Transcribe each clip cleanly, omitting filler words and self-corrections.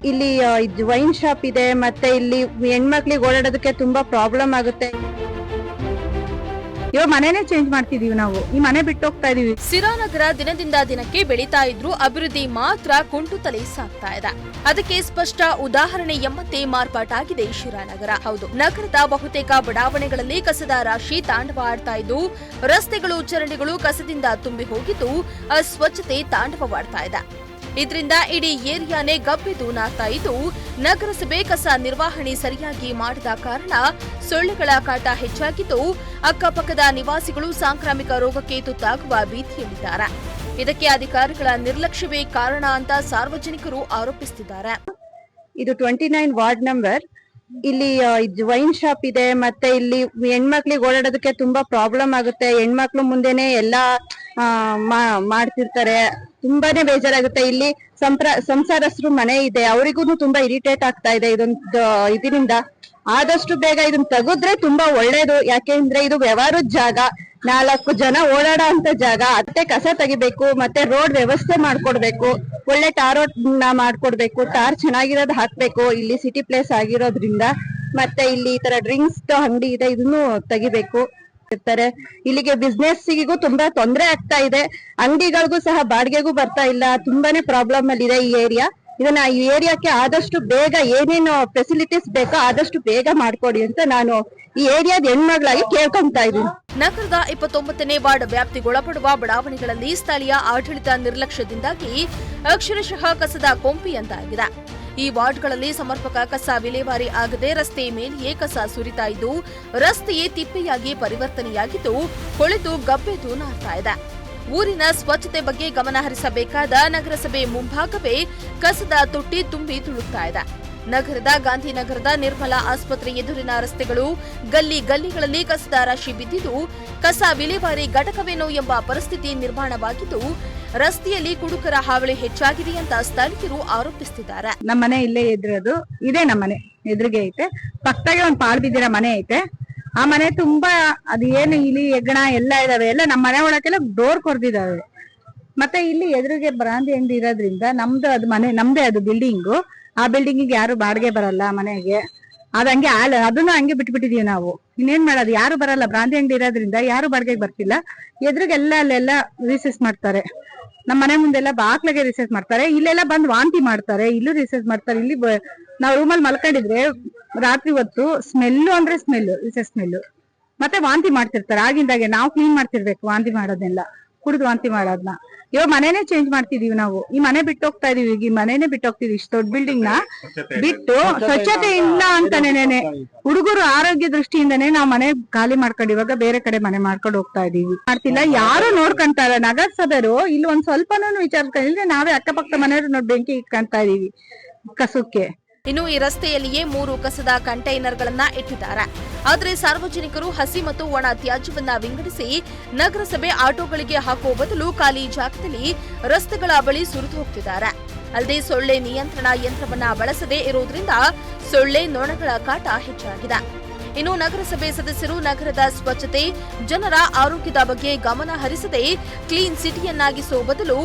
ಇಲ್ಲಿ wine shop ಇದೆ, ಮತ್ತೆ ಇಲ್ಲಿ ಹೆಣ್ಮಕ್ಳಿಗೆ ಓಡಾಡೋದಕ್ಕೆ ತುಂಬಾ ಪ್ರಾಬ್ಲಮ್ ಆಗುತ್ತೆ. ಇವಾಗ ಮನೆನೇ ಚೇಂಜ್ ಮಾಡ್ತಿದೀವಿ, ನಾವು ಈ ಮನೆ ಬಿಟ್ಟು ಹೋಗ್ತಾ ಇದೀವಿ. ಸಿರಾನಗರ ದಿನದಿಂದ ದಿನಕ್ಕೆ ಬೆಳೀತಾ ಇದ್ರೂ ಅಭಿವೃದ್ಧಿ ಮಾತ್ರ ಕುಂಟುತ್ತಲೇ ಸಾಗ್ತಾ ಇದೆ. ಅದಕ್ಕೆ ಸ್ಪಷ್ಟ ಉದಾಹರಣೆ ಎಂಬಂತೆ ಮಾರ್ಪಾಟಾಗಿದೆ ಶಿರಾನಗರ. ಹೌದು, ನಗರದ ಬಹುತೇಕ ಬಡಾವಣೆಗಳಲ್ಲಿ ಕಸದ ರಾಶಿ ತಾಂಡವಾಡ್ತಾ ಇದ್ದು, ರಸ್ತೆಗಳು ಚರಂಡಿಗಳು ಕಸದಿಂದ ತುಂಬಿ ಹೋಗಿದ್ದು, ಅಸ್ವಚ್ಛತೆ ತಾಂಡವವಾಡ್ತಾ ಇದೆ. ಇದರಿಂದ ಇಡೀ ಏರಿಯಾನೇ ಗಬ್ಬೆದ್ದು ನಾರ್ತಾ ಇದ್ದು, ನಗರಸಭೆ ಕಸ ನಿರ್ವಹಣೆ ಸರಿಯಾಗಿ ಮಾಡದ ಕಾರಣ ಸೊಳ್ಳೆಗಳ ಕಾಟ ಹೆಚ್ಚಾಗಿದ್ದು, ಅಕ್ಕಪಕ್ಕದ ನಿವಾಸಿಗಳು ಸಾಂಕ್ರಾಮಿಕ ರೋಗಕ್ಕೆ ತುತ್ತಾಗುವ ಭೀತಿಯಲ್ಲಿದ್ದಾರೆ. ಇದಕ್ಕೆ ಅಧಿಕಾರಿಗಳ ನಿರ್ಲಕ್ಷ್ಯವೇ ಕಾರಣ ಅಂತ ಸಾರ್ವಜನಿಕರು ಆರೋಪಿಸುತ್ತಿದ್ದಾರೆ. ಇದು 29 ವಾರ್ಡ್ ನಂಬರ್. ಇಲ್ಲಿ ವೈನ್ ಶಾಪ್ ಇದೆ, ಮತ್ತೆ ಇಲ್ಲಿ ಹೆಣ್ಮಕ್ಳಿಗೆ ಓಡಾಡೋದಕ್ಕೆ ತುಂಬಾ ಪ್ರಾಬ್ಲಮ್ ಆಗುತ್ತೆ. ಹೆಣ್ಮಕ್ಳು ಮುಂದೆನೆ ಎಲ್ಲಾ ಮಾಡ್ತಿರ್ತಾರೆ, ತುಂಬಾನೇ ಬೇಜಾರಾಗುತ್ತೆ. ಇಲ್ಲಿ ಸಂಸಾರಸ್ಥರು ಮನೆ ಇದೆ, ಅವರಿಗೂ ತುಂಬಾ ಇರಿಟೇಟ್ ಆಗ್ತಾ ಇದೆ ಇದರಿಂದ. ಆದಷ್ಟು ಬೇಗ ಇದನ್ನ ತೆಗೆದ್ರೆ ತುಂಬಾ ಒಳ್ಳೇದು. ಯಾಕೆಂದ್ರೆ ಇದು ವ್ಯವಹಾರದ ಜಾಗ, 4 ಜನ ಓಡಾಡೋ ಅಂತ ಜಾಗ. ಅತ್ತೆ ಕಸ ತೆಗಿಬೇಕು, ಮತ್ತೆ ರೋಡ್ ವ್ಯವಸ್ಥೆ ಮಾಡ್ಕೊಡ್ಬೇಕು, ಒಳ್ಳೆ ಟಾರ್ ಮಾಡ್ಕೊಡ್ಬೇಕು, ಟಾರ್ ಚೆನ್ನಾಗಿರೋದು ಹಾಕ್ಬೇಕು. ಇಲ್ಲಿ ಸಿಟಿ ಪ್ಲೇಸ್ ಆಗಿರೋದ್ರಿಂದ, ಮತ್ತೆ ಇಲ್ಲಿ ಈ ತರ ಡ್ರಿಂಕ್ಸ್ ಅಂಗಡಿ ಇದೆ, ಇದನ್ನು ತೆಗಿಬೇಕು ಇರ್ತಾರೆ. ಇಲ್ಲಿಗೆ ಬಿಸ್ನೆಸ್ಸಿಗೂ ತುಂಬಾ ತೊಂದರೆ ಆಗ್ತಾ ಇದೆ. ಅಂಗಡಿಗಳಿಗೂ ಸಹ ಬಾಡಿಗೆಗೂ ಬರ್ತಾ ಇಲ್ಲ. ತುಂಬಾನೇ ಪ್ರಾಬ್ಲಮ್ ಅಲ್ಲಿ ಇದೆ ಈ ಏರಿಯಾ. ಇದನ್ನ ಈ ಏರಿಯಾಕ್ಕೆ ಆದಷ್ಟು ಬೇಗ ಏನೇನು ಫೆಸಿಲಿಟೀಸ್ ಬೇಕೋ ಆದಷ್ಟು ಬೇಗ ಮಾಡ್ಕೊಡಿ ಅಂತ ನಾನು ಈ ಏರಿಯಾದ ಹೆಣ್ಮಗಳಾಗಿ ಕೇಳ್ಕೊಂತಾ ಇದ್ದೀನಿ. ನಗರದ 29ನೇ ವಾರ್ಡ್ ವ್ಯಾಪ್ತಿಗೊಳಪಡುವ ಬಡಾವಣೆಗಳಲ್ಲಿ ಸ್ಥಳೀಯ ಆಡಳಿತ ನಿರ್ಲಕ್ಷ್ಯದಿಂದಾಗಿ ಅಕ್ಷರಶಃ ಕಸದ ಕೊಂಪೆಯಂತಾಗಿದೆ. ಈ ವಾರ್ಡ್ಗಳಲ್ಲಿ ಸಮರ್ಪಕ ಕಸ ವಿಲೇವಾರಿ ಆಗದೆ ರಸ್ತೆ ಮೇಲೆಯೇ ಕಸ ಸುರಿತಾ ಇದ್ದು, ರಸ್ತೆಯೇ ತಿಪ್ಪೆಯಾಗಿ ಪರಿವರ್ತನೆಯಾಗಿದ್ದು, ಕೊಳೆತು ಗಬ್ಬೆದ್ದು ನಾರ್ತಾ ಇದೆ. ಊರಿನ ಸ್ವಚ್ಛತೆ ಬಗ್ಗೆ ಗಮನ ಹರಿಸಬೇಕಾದ ನಗರಸಭೆ ಮುಂಭಾಗವೇ ಕಸದ ತೊಟ್ಟಿ ತುಂಬಿ ತುಳುಕ್ತಾ ಇದೆ. ನಗರದ ಗಾಂಧಿನಗರದ ನಿರ್ಮಲಾ ಆಸ್ಪತ್ರೆ ಎದುರಿನ ರಸ್ತೆಗಳು ಗಲ್ಲಿಗಳಲ್ಲಿ ಕಸದ ರಾಶಿ ಬಿದ್ದಿದ್ದು, ಕಸ ವಿಲೇವಾರಿ ಘಟಕವೇನೋ ಎಂಬ ಪರಿಸ್ಥಿತಿ ನಿರ್ಮಾಣವಾಗಿದ್ದು, ರಸ್ತೆಯಲ್ಲಿ ಕುಡುಕರ ಹಾವಳಿ ಹೆಚ್ಚಾಗಿದೆ ಅಂತ ಸ್ಥಳೀಯರು ಆರೋಪಿಸುತ್ತಿದ್ದಾರೆ. ನಮ್ಮನೆ ಇಲ್ಲೇ ಇದ್ರದು ಇದೆ, ನಮ್ಮನೆ ಎದುರಿಗೆ ಐತೆ. ಪಕ್ಕದಾಗೆ ಒಂದ್ ಪಾಳು ಬಿದ್ದಿರೋ ಮನೆ ಐತೆ. ಆ ಮನೆ ತುಂಬಾ ಅದು ಏನು ಇಲಿ ಹೆಗ್ಗಣ ಎಲ್ಲ ಇದಾವೆ, ಎಲ್ಲ ನಮ್ಮ ಮನೆ ಒಳಗೆಲ್ಲ ಡೋರ್ ಕೊರ್ದಿದಾವೆ. ಮತ್ತೆ ಇಲ್ಲಿ ಎದುರಿಗೆ ಬ್ರಾಂದಿ ಅಂಗಡಿ ಇರೋದ್ರಿಂದ ನಮ್ದು ಅದು ಮನೆ, ನಮ್ದೇ ಅದು ಬಿಲ್ಡಿಂಗು. ಆ ಬಿಲ್ಡಿಂಗಿಗೆ ಯಾರು ಬಾಡಿಗೆ ಬರಲ್ಲ ಮನೆಗೆ. ಅದಂಗೆ ಅದನ್ನು ಹಂಗೆ ಬಿಟ್ಬಿಟ್ಟಿದೀವಿ ನಾವು. ಇನ್ನೇನ್ ಮಾಡೋದು, ಯಾರು ಬರಲ್ಲ. ಬ್ರಾಂದಿ ಅಂಗಡಿ ಇರೋದ್ರಿಂದ ಯಾರು ಬಾಡಿಗೆಗೆ ಬರ್ತಿಲ್ಲ. ಎದುರಿಗೆಲ್ಲ ಅಲ್ಲೆಲ್ಲ ರಿಸೆಸ್ ಮಾಡ್ತಾರೆ. ನಮ್ಮ ಮನೆ ಮುಂದೆಲ್ಲ ಬಾಕ್ಲಿಗೆ ರಿಸೆಸ್ ಮಾಡ್ತಾರೆ. ಇಲ್ಲೆಲ್ಲ ಬಂದು ವಾಂತಿ ಮಾಡ್ತಾರೆ, ಇಲ್ಲೂ ರಿಸೆಸ್ ಮಾಡ್ತಾರೆ. ಇಲ್ಲಿ ನಾವು ರೂಮಲ್ಲಿ ಮಲ್ಕೊಂಡಿದ್ರೆ ರಾತ್ರಿ ಹೊತ್ತು ಸ್ಮೆಲ್ಲು ಅಂದ್ರೆ ಸ್ಮೆಲ್ಲು, ರಿಸೆಸ್ ಸ್ಮೆಲ್ಲು, ಮತ್ತೆ ವಾಂತಿ ಮಾಡ್ತಿರ್ತಾರೆ. ಆಗಿಂದಾಗೆ ನಾವು ಕ್ಲೀನ್ ಮಾಡ್ತಿರ್ಬೇಕು ವಾಂತಿ ಮಾಡೋದನ್ನೆಲ್ಲ, ಕುಡಿದು ವಾಂತಿ ಮಾಡೋದನ್ನ. ಇವಾಗ ಮನೆನೇ ಚೇಂಜ್ ಮಾಡ್ತಿದೀವಿ ನಾವು. ಈ ಮನೆ ಬಿಟ್ಟು ಹೋಗ್ತಾ ಇದೀವಿ, ಈ ಮನೆನೇ ಬಿಟ್ಟು ಹೋಗ್ತಿದೀವಿ. ಇಷ್ಟು ದೊಡ್ಡ ಬಿಲ್ಡಿಂಗ್ ನ ಬಿಟ್ಟು, ಸ್ವಚ್ಛತೆ ಇಲ್ಲ ಅಂತಾನೇನೆ, ಹುಡುಗರು ಆರೋಗ್ಯ ದೃಷ್ಟಿಯಿಂದನೇ ನಾವು ಮನೆ ಖಾಲಿ ಮಾಡ್ಕೊಂಡು ಇವಾಗ ಬೇರೆ ಕಡೆ ಮನೆ ಮಾಡ್ಕೊಂಡು ಹೋಗ್ತಾ ಇದೀವಿ. ಮಾಡ್ತಿಲ್ಲ, ಯಾರು ನೋಡ್ಕೊಂತಾರ. ನಗರಸಭೆರು ಇಲ್ಲಿ ಒಂದ್ ಸ್ವಲ್ಪನೂ ವಿಚಾರಿಸ್ಕೊಂಡಿದ್ರೆ ನಾವೇ ಅಕ್ಕಪಕ್ಕ ಮನೆಯವ್ರು ನೋಡಿ ಬೆಂಕಿ ಇಟ್ಕೊಂತಾ ಇದೀವಿ ಕಸಕ್ಕೆ. ಇನ್ನು ಈ ರಸ್ತೆಯಲ್ಲಿಯೇ 3 ಕಸದ ಕಂಟೈನರ್ಗಳನ್ನ ಇಟ್ಟಿದ್ದಾರೆ. ಆದರೆ ಸಾರ್ವಜನಿಕರು ಹಸಿ ಮತ್ತು ಒಣ ತ್ಯಾಜ್ಯವನ್ನ ವಿಂಗಡಿಸಿ ನಗರಸಭೆ ಆಟೋಗಳಿಗೆ ಹಾಕುವ ಬದಲು ಖಾಲಿ ಜಾಗದಲ್ಲಿ ರಸ್ತೆಗಳ ಬಳಿ ಸುರಿದು ಹೋಗ್ತಿದ್ದಾರೆ. ಅಲ್ಲದೆ ಸೊಳ್ಳೆ ನಿಯಂತ್ರಣ ಯಂತ್ರವನ್ನ ಬಳಸದೇ ಇರುವುದರಿಂದ ಸೊಳ್ಳೆ ನೊಣಗಳ ಕಾಟ ಹೆಚ್ಚಾಗಿದೆ. ಇನ್ನು ನಗರಸಭೆ ಸದಸ್ಯರು ನಗರದ ಸ್ವಚ್ಛತೆ, ಜನರ ಆರೋಗ್ಯದ ಬಗ್ಗೆ ಗಮನ ಹರಿಸದೆ ಕ್ಲೀನ್ ಸಿಟಿಯನ್ನಾಗಿಸುವ ಬದಲು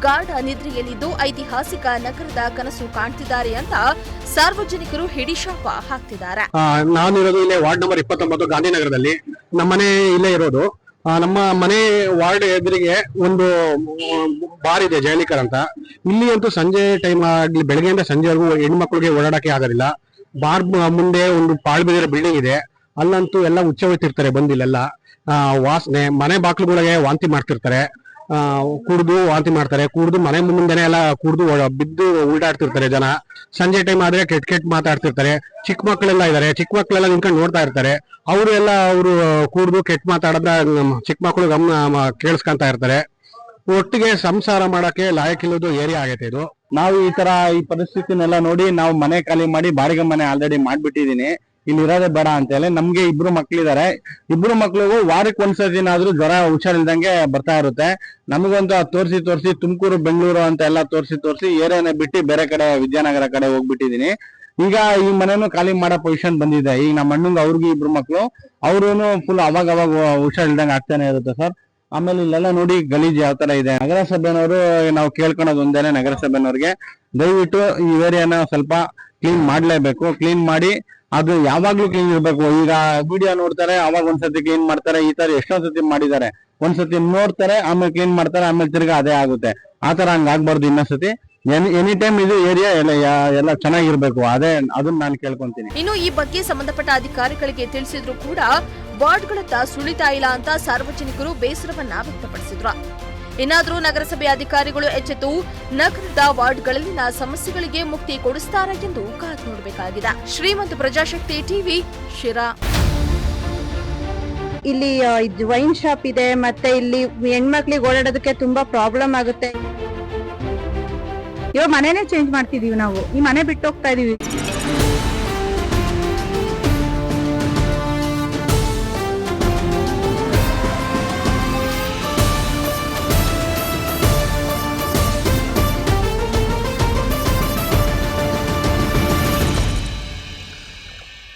ಗಾಢ ನಿದ್ರೆಯಲ್ಲಿದ್ದು ಐತಿಹಾಸಿಕ ನಗರದ ಕನಸು ಕಾಣ್ತಿದ್ದಾರೆ ಅಂತ ಸಾರ್ವಜನಿಕರು ಹಿಡಿಶಾಪ ಹಾಕ್ತಿದ್ದಾರೆ. ನಾನಿರೋದು ಇಲ್ಲೇ ವಾರ್ಡ್ ನಂಬರ್ 29 ಗಾಂಧಿನಗರದಲ್ಲಿ. ನಮ್ಮನೆ ಇಲ್ಲೇ ಇರೋದು. ನಮ್ಮ ಮನೆ ವಾರ್ಡ್ ಎದುರಿಗೆ ಒಂದು ಬಾರ್ ಇದೆ, ಜಯಲಿಕರ್ ಅಂತ. ಇಲ್ಲಿ ಅಂತೂ ಸಂಜೆ ಟೈಮ್ ಆಗ್ಲಿ ಬೆಳಗ್ಗೆಯಿಂದ ಸಂಜೆವರೆಗೂ ಹೆಣ್ಮಕ್ಳಿಗೆ ಓಡಾಡಕ್ಕೆ ಆಗೋದಿಲ್ಲ. ಬಾರ್ ಮುಂದೆ ಒಂದು ಪಾಳು ಬಿದ್ದಿರೋ ಬಿಲ್ಡಿಂಗ್ ಇದೆ, ಅಲ್ಲಂತೂ ಎಲ್ಲ ಉಚ್ಚ ಹೋಗ್ತಿರ್ತಾರೆ. ಬಂದಿಲ್ಲೆಲ್ಲ ವಾಸನೆ, ಮನೆ ಬಾಕ್ಲುಗಳಿಗೆ ವಾಂತಿ ಮಾಡ್ತಿರ್ತಾರೆ, ಕುಡ್ದು ವಾಂತಿ ಮಾಡ್ತಾರೆ. ಕುಡ್ದು ಮನೆ ಮುಂದೆನೆ ಎಲ್ಲ ಕುಡ್ದು ಬಿದ್ದು ಉಲ್ಟಾಡ್ತಿರ್ತಾರೆ ಜನ. ಸಂಜೆ ಟೈಮ್ ಆದ್ರೆ ಕೆಟ್ಟ ಮಾತಾಡ್ತಿರ್ತಾರೆ. ಚಿಕ್ಕ ಮಕ್ಕಳೆಲ್ಲ ಇದಾರೆ, ಚಿಕ್ಕ ಮಕ್ಕಳೆಲ್ಲ ನಿಂತ್ಕೊಂಡು ನೋಡ್ತಾ ಇರ್ತಾರೆ. ಅವರು ಕುಡ್ದು ಕೆಟ್ಟ ಮಾತಾಡಿದ್ರೆ ಚಿಕ್ಕ ಮಕ್ಕಳು ಗಮನ ಕೇಳಿಸ್ಕೊಂತ ಇರ್ತಾರೆ. ಒಟ್ಟಿಗೆ ಸಂಸಾರ ಮಾಡಕ್ಕೆ ಲಾಯಕ್ಕಿಲ್ಲದ ಏರಿಯಾ ಆಗೈತೆ ಇದು. ನಾವು ಈ ಪರಿಸ್ಥಿತಿನೆಲ್ಲ ನೋಡಿ ನಾವು ಮನೆ ಖಾಲಿ ಮಾಡಿ ಬಾಡಿಗೆ ಮನೆ ಆಲ್ರೆಡಿ ಮಾಡ್ಬಿಟ್ಟಿದೀನಿ. ಇಲ್ಲಿ ಇರೋದೇ ಬೇಡ ಅಂತ ಹೇಳಿ. ನಮ್ಗೆ 2 ಮಕ್ಳಿದಾರೆ. 2 ಮಕ್ಳಿಗೂ ವಾರಕ್ಕೆ ಒಂದ್ಸತಿನಾದ್ರೂ ಜ್ವರ ಹುಷಾರಿಲ್ದಂಗೆ ಬರ್ತಾ ಇರುತ್ತೆ. ನಮಗಂತೂ ತೋರಿಸಿ ತುಮಕೂರು ಬೆಂಗಳೂರು ಅಂತ ಎಲ್ಲ ತೋರಿಸಿ ಏರಿಯಾನೇ ಬಿಟ್ಟು ಬೇರೆ ಕಡೆ ವಿದ್ಯಾನಗರ ಕಡೆ ಹೋಗ್ಬಿಟ್ಟಿದೀನಿ. ಈಗ ಈ ಮನೆನೂ ಖಾಲಿ ಮಾಡೋ ಪೊಸಿಷನ್ ಬಂದಿದೆ. ಈಗ ನಮ್ಮ ಅಣ್ಣಂಗೆ ಅವ್ರಿಗೆ 2 ಮಕ್ಳು, ಅವ್ರು ಫುಲ್ ಅವಾಗ ಹುಷಾರಿಲ್ದಂಗೆ ಆಗ್ತಾನೆ ಇರುತ್ತೆ ಸರ್. ಆಮೇಲೆ ಇಲ್ಲೆಲ್ಲ ನೋಡಿ ಗಲೀಜ್ ಯಾವ ತರ ಇದೆ. ನಗರಸಭೆನವರು ನಾವು ಕೇಳ್ಕೊಳೋದು ಒಂದೇನೆ, ನಗರಸಭೆನವ್ರಿಗೆ ದಯವಿಟ್ಟು ಈ ಏರಿಯಾನ ಸ್ವಲ್ಪ ಕ್ಲೀನ್ ಮಾಡ್ಲೇಬೇಕು. ಕ್ಲೀನ್ ಮಾಡಿ ಅದು ಯಾವಾಗ್ಲೂ ಕ್ಲೀನ್ ಇರ್ಬೇಕು. ಈಗ ವಿಡಿಯೋ ನೋಡ್ತಾರೆ, ಅವಾಗ ಒಂದ್ಸತಿ ಕ್ಲೀನ್ ಮಾಡ್ತಾರೆ. ಈ ತರ ಎಷ್ಟೊಂದ್ ಸತಿ ಮಾಡಿದ್ದಾರೆ. ಒಂದ್ಸತಿ ನೋಡ್ತಾರೆ, ಆಮೇಲೆ ಕ್ಲೀನ್ ಮಾಡ್ತಾರೆ, ಆಮೇಲೆ ತಿರ್ಗಾ ಅದೇ ಆಗುತ್ತೆ. ಆತರ ಹಂಗ ಆಗ್ಬಾರ್ದು ಇನ್ನೊಂದ್ಸತಿ. ಎನಿ ಟೈಮ್ ಇದು ಏರಿಯಾ ಎಲ್ಲ ಚೆನ್ನಾಗಿರ್ಬೇಕು. ಅದನ್ನ ನಾನು ಕೇಳ್ಕೊಂತೀನಿ. ಇನ್ನು ಈ ಬಗ್ಗೆ ಸಂಬಂಧಪಟ್ಟ ಅಧಿಕಾರಿಗಳಿಗೆ ತಿಳಿಸಿದ್ರು ಕೂಡ ವಾರ್ಡ್ಗಳತ್ತ ಸುಳಿತಾ ಇಲ್ಲ ಅಂತ ಸಾರ್ವಜನಿಕರು ಬೇಸರವನ್ನ ವ್ಯಕ್ತಪಡಿಸಿದ್ರು. ಇನ್ನಾದ್ರೂ ನಗರಸಭೆ ಅಧಿಕಾರಿಗಳು ಎಚ್ಚೆತ್ತು ನಗರದ ವಾರ್ಡ್ಗಳಲ್ಲಿನ ಸಮಸ್ಯೆಗಳಿಗೆ ಮುಕ್ತಿ ಕೊಡಿಸ್ತಾರಾ ಎಂದು ಕಾದು ನೋಡಬೇಕಾಗಿದೆ. ಶ್ರೀಮಂತ ಪ್ರಜಾಶಕ್ತಿ ಟಿವಿ, ಶಿರಾ. ಇಲ್ಲಿ ವೈನ್ ಶಾಪ್ ಇದೆ, ಮತ್ತೆ ಇಲ್ಲಿ ಹೆಣ್ಮಕ್ಳಿಗೆ ಓಡಾಡೋದಕ್ಕೆ ತುಂಬಾ ಪ್ರಾಬ್ಲಮ್ ಆಗುತ್ತೆ. ಇವಾಗ ಮನೆನೇ ಚೇಂಜ್ ಮಾಡ್ತಿದೀವಿ ನಾವು, ಈ ಮನೆ ಬಿಟ್ಟು ಹೋಗ್ತಾ ಇದೀವಿ.